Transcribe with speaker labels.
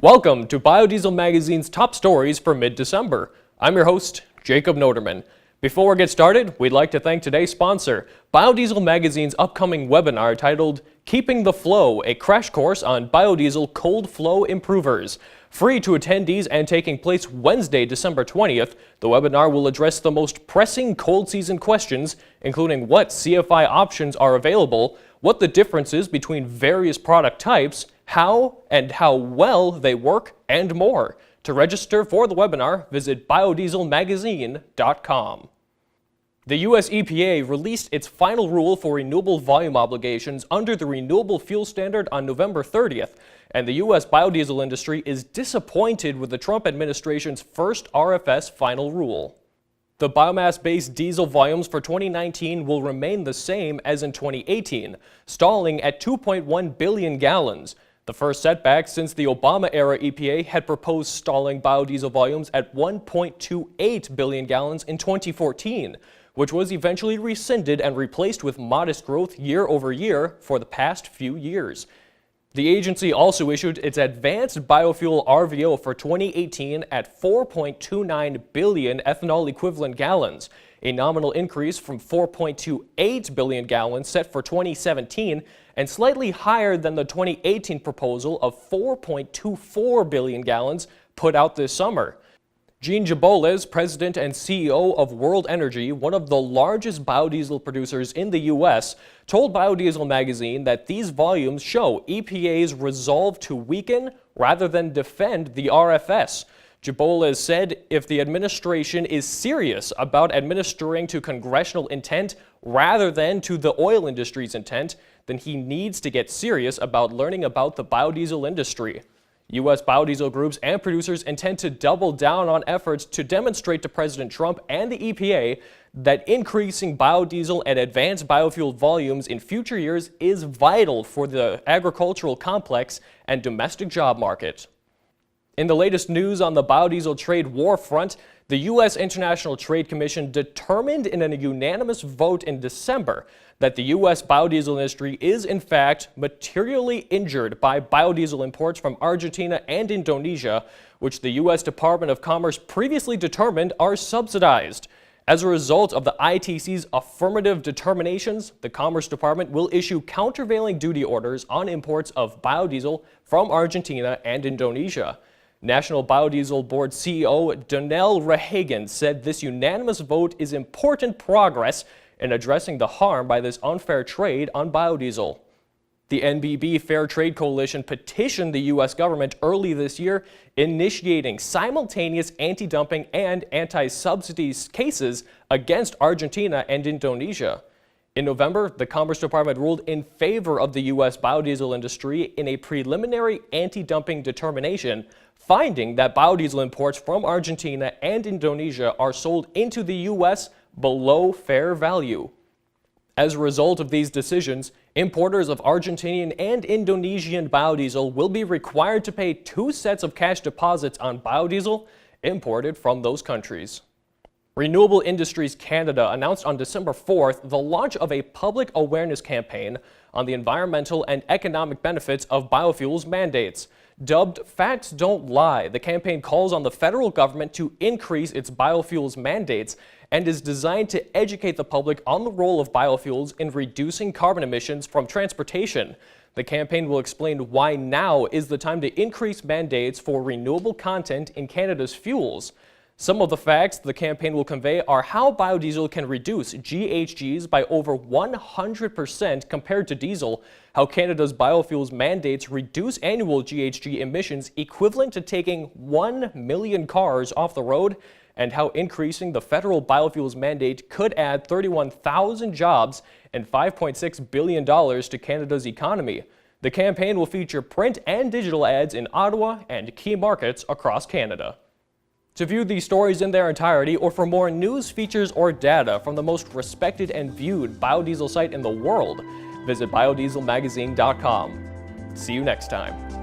Speaker 1: Welcome to Biodiesel Magazine's top stories for mid-December. I'm your host, Jacob Noterman. Before we get started, we'd like to thank today's sponsor, Biodiesel Magazine's upcoming webinar titled Keeping the Flow, a crash course on biodiesel cold flow improvers. Free to attendees and taking place Wednesday, December 20th, the webinar will address the most pressing cold season questions, including what CFI options are available, what the difference is between various product types, how well they work, and more. To register for the webinar, visit biodieselmagazine.com. The U.S. EPA released its final rule for renewable volume obligations under the Renewable Fuel Standard on November 30th, and the U.S. biodiesel industry is disappointed with the Trump administration's first RFS final rule. The biomass-based diesel volumes for 2019 will remain the same as in 2018, stalling at 2.1 billion gallons. The first setback since the Obama-era EPA had proposed stalling biodiesel volumes at 1.28 billion gallons in 2014, which was eventually rescinded and replaced with modest growth year over year for the past few years. The agency also issued its advanced biofuel RVO for 2018 at 4.29 billion ethanol equivalent gallons, a nominal increase from 4.28 billion gallons set for 2017 and slightly higher than the 2018 proposal of 4.24 billion gallons put out this summer. Jean Jaboles, president and CEO of World Energy, one of the largest biodiesel producers in the U.S., told Biodiesel Magazine that these volumes show EPA's resolve to weaken rather than defend the RFS. Jaboles said if the administration is serious about administering to congressional intent rather than to the oil industry's intent, then he needs to get serious about learning about the biodiesel industry. U.S. biodiesel groups and producers intend to double down on efforts to demonstrate to President Trump and the EPA that increasing biodiesel and advanced biofuel volumes in future years is vital for the agricultural complex and domestic job market. In the latest news on the biodiesel trade war front, the U.S. International Trade Commission determined in a unanimous vote in December that the U.S. biodiesel industry is in fact materially injured by biodiesel imports from Argentina and Indonesia, which the U.S. Department of Commerce previously determined are subsidized. As a result of the ITC's affirmative determinations, the Commerce Department will issue countervailing duty orders on imports of biodiesel from Argentina and Indonesia. National Biodiesel Board CEO Donnell Rehagen said this unanimous vote is important progress in addressing the harm by this unfair trade on biodiesel. The NBB Fair Trade Coalition petitioned the U.S. government early this year, initiating simultaneous anti-dumping and anti-subsidy cases against Argentina and Indonesia. In November, the Commerce Department ruled in favor of the U.S. biodiesel industry in a preliminary anti-dumping determination, finding that biodiesel imports from Argentina and Indonesia are sold into the U.S. below fair value. As a result of these decisions, importers of Argentinian and Indonesian biodiesel will be required to pay 2 sets of cash deposits on biodiesel imported from those countries. Renewable Industries Canada announced on December 4th the launch of a public awareness campaign on the environmental and economic benefits of biofuels mandates. Dubbed Facts Don't Lie, the campaign calls on the federal government to increase its biofuels mandates and is designed to educate the public on the role of biofuels in reducing carbon emissions from transportation. The campaign will explain why now is the time to increase mandates for renewable content in Canada's fuels. Some of the facts the campaign will convey are how biodiesel can reduce GHGs by over 100% compared to diesel, how Canada's biofuels mandates reduce annual GHG emissions equivalent to taking 1 million cars off the road, and how increasing the federal biofuels mandate could add 31,000 jobs and $5.6 billion to Canada's economy. The campaign will feature print and digital ads in Ottawa and key markets across Canada. To view these stories in their entirety or for more news, features, or data from the most respected and viewed biodiesel site in the world, visit biodieselmagazine.com. See you next time.